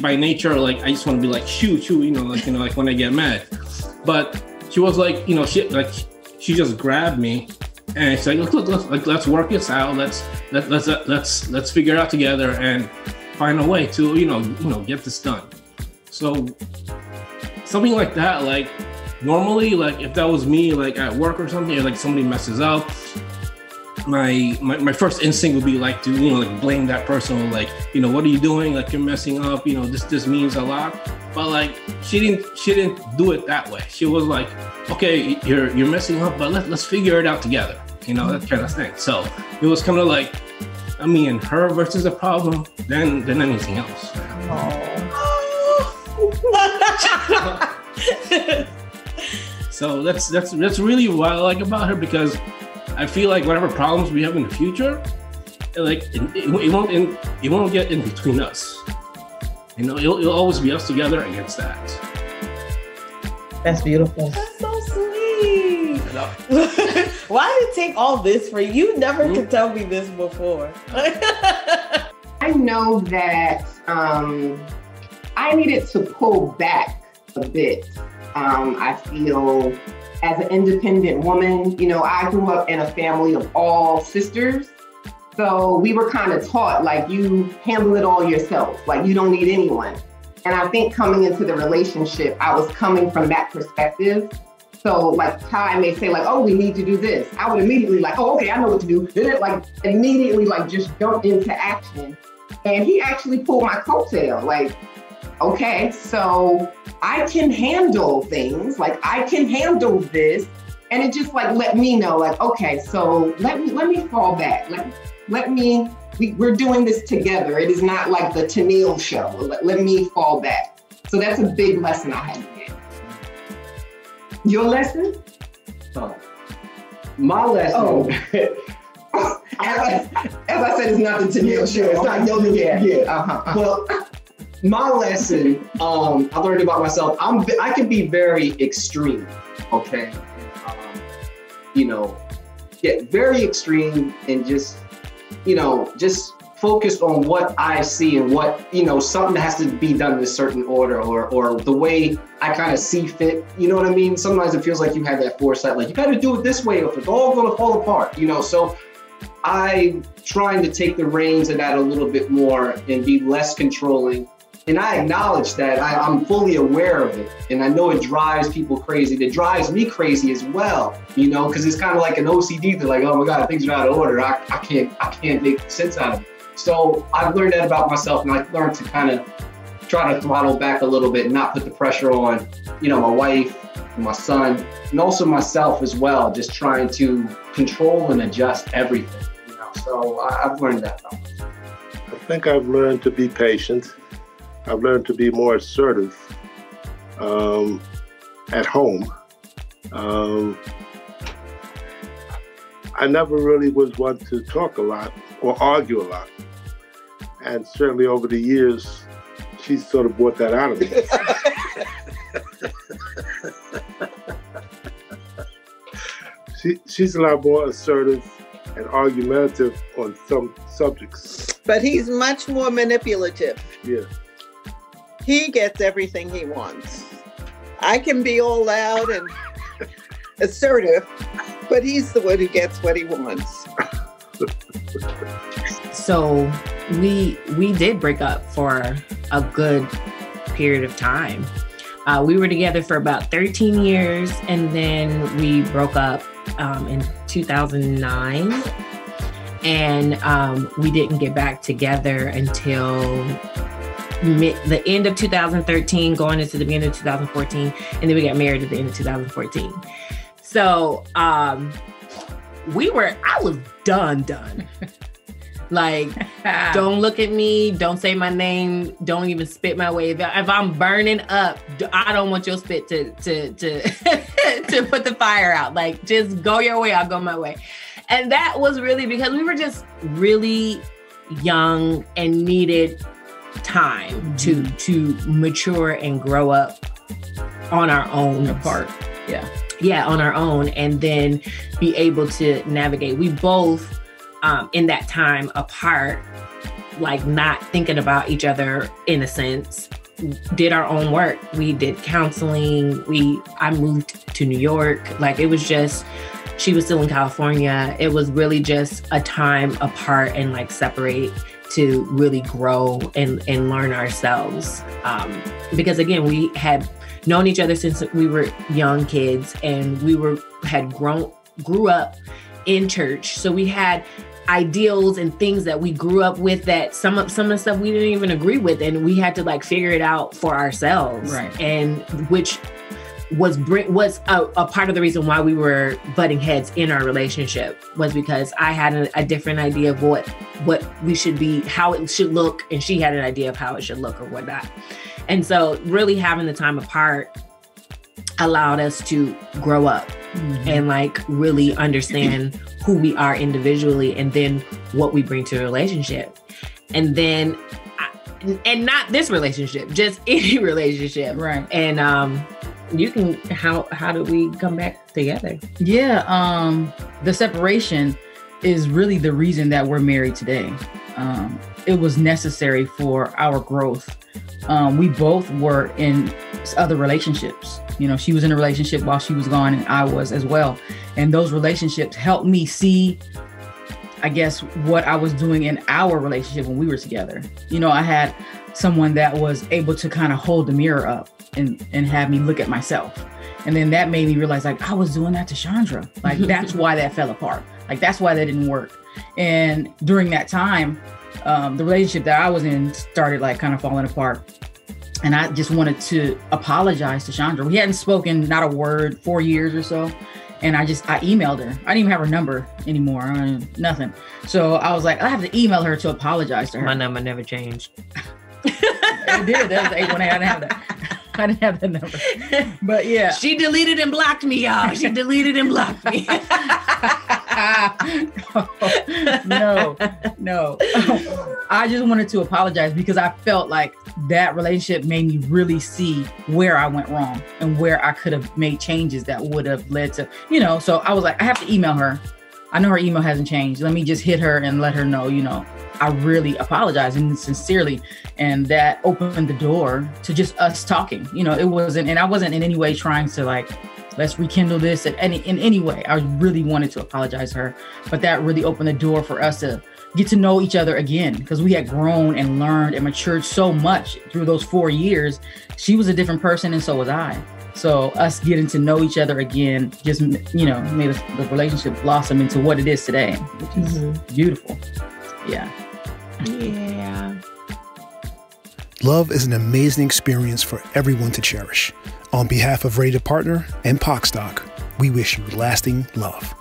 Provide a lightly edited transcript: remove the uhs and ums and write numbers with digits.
by nature, like I just want to be like shoot, like when I get mad. But she was like, she just grabbed me and she's like, look, let's work this out. Let's figure it out together and find a way to get this done. So something like that, like normally, like if that was me, like at work or something, or like somebody messes up, my first instinct would be like to like blame that person, like what are you doing, like you're messing up, this means a lot. But like she didn't do it that way. She was like, okay, you're messing up, but let's figure it out together, that kind of thing. So it was kind of like me and her versus the problem than anything else. So that's really what I like about her, because I feel like whatever problems we have in the future, like it won't get in between us. It'll always be us together against that. That's beautiful. That's so sweet. Why did it take all this for you? You never could tell me this before. I know that I needed to pull back a bit. I feel as an independent woman, I grew up in a family of all sisters. So we were kind of taught, like, you handle it all yourself, like you don't need anyone. And I think coming into the relationship, I was coming from that perspective. So like Ty may say like, oh, we need to do this. I would immediately like, oh, okay, I know what to do. Then it like immediately like just jump into action. And he actually pulled my coattail, like, okay, so I can handle things, like I can handle this. And it just like let me know, like, okay, so let me fall back. We're doing this together. It is not like the Tennille show. Let me fall back. So that's a big lesson I had to get. Your lesson? My lesson. Oh. As I said, it's not the Tennille show. It's not your Well, my lesson, I learned about myself. I can be very extreme, okay? Get very extreme and just focused on what I see and what, something has to be done in a certain order or the way I kind of see fit. You know what I mean? Sometimes it feels like you have that foresight, like you got to do it this way or it's all going to fall apart, So I'm trying to take the reins of that a little bit more and be less controlling. And I acknowledge that I'm fully aware of it. And I know it drives people crazy. It drives me crazy as well, because it's kind of like an OCD. They're like, oh my God, things are out of order. I can't make sense out of it. So I've learned that about myself, and I've learned to kind of try to throttle back a little bit and not put the pressure on, my wife, my son, and also myself as well, just trying to control and adjust everything, So I've learned that about myself. I think I've learned to be patient. I've learned to be more assertive at home. I never really was one to talk a lot or argue a lot. And certainly over the years, she sort of brought that out of me. She's a lot more assertive and argumentative on some subjects. But he's much more manipulative. Yeah. He gets everything he wants. I can be all loud and assertive, but he's the one who gets what he wants. So we did break up for a good period of time. We were together for about 13 years, and then we broke up in 2009. And we didn't get back together until the end of 2013, going into the beginning of 2014, and then we got married at the end of 2014. So I was done. Like, don't look at me, don't say my name, don't even spit my way. If I'm burning up, I don't want your spit to to put the fire out. Like, just go your way, I'll go my way. And that was really because we were just really young and needed time to mature and grow up on our own. Apart. Yeah, on our own, and then be able to navigate. We both, in that time apart, like not thinking about each other in a sense, did our own work. We did counseling. I moved to New York. Like it was just, she was still in California. It was really just a time apart and like separate to really grow and learn ourselves. Because again, we had known each other since we were young kids, and grew up in church. So we had ideals and things that we grew up with that some of the stuff we didn't even agree with, and we had to like figure it out for ourselves. Right. And which was a part of the reason why we were butting heads in our relationship, was because I had a different idea of what we should be, how it should look, and she had an idea of how it should look or whatnot. And so really having the time apart allowed us to grow up and like really understand who we are individually, and then what we bring to a relationship. And then, and not this relationship, just any relationship. Right. And you can, how did we come back together? Yeah. The separation is really the reason that we're married today. It was necessary for our growth. We both were in other relationships. You know, she was in a relationship while she was gone, and I was as well. And those relationships helped me see, I guess, what I was doing in our relationship when we were together. You know, I had someone that was able to kind of hold the mirror up and have me look at myself. And then that made me realize, like, I was doing that to Chandra. Like, that's why that fell apart. Like, that's why that didn't work. And during that time, the relationship that I was in started like kind of falling apart. And I just wanted to apologize to Chandra. We hadn't spoken, not a word, 4 years or so. And I emailed her. I didn't even have her number anymore, nothing. So I was like, I have to email her to apologize to her. My number never changed. It did. That was 818. I didn't have that. I didn't have the number. But yeah. She deleted and blocked me, y'all. She deleted and blocked me. No. I just wanted to apologize because I felt like that relationship made me really see where I went wrong and where I could have made changes that would have led to, you know, so I was like, I have to email her. I know her email hasn't changed. Let me just hit her and let her know, you know, I really apologize, and sincerely. And that opened the door to just us talking. You know, it wasn't, and I wasn't in any way trying to like, let's rekindle this in any way. I really wanted to apologize to her, but that really opened the door for us to get to know each other again, because we had grown and learned and matured so much through those 4 years. She was a different person, and so was I. So us getting to know each other again just, you know, made the relationship blossom into what it is today, which is beautiful. Yeah. Yeah. Love is an amazing experience for everyone to cherish. On behalf of Ready to Partner and Pocstock, we wish you lasting love.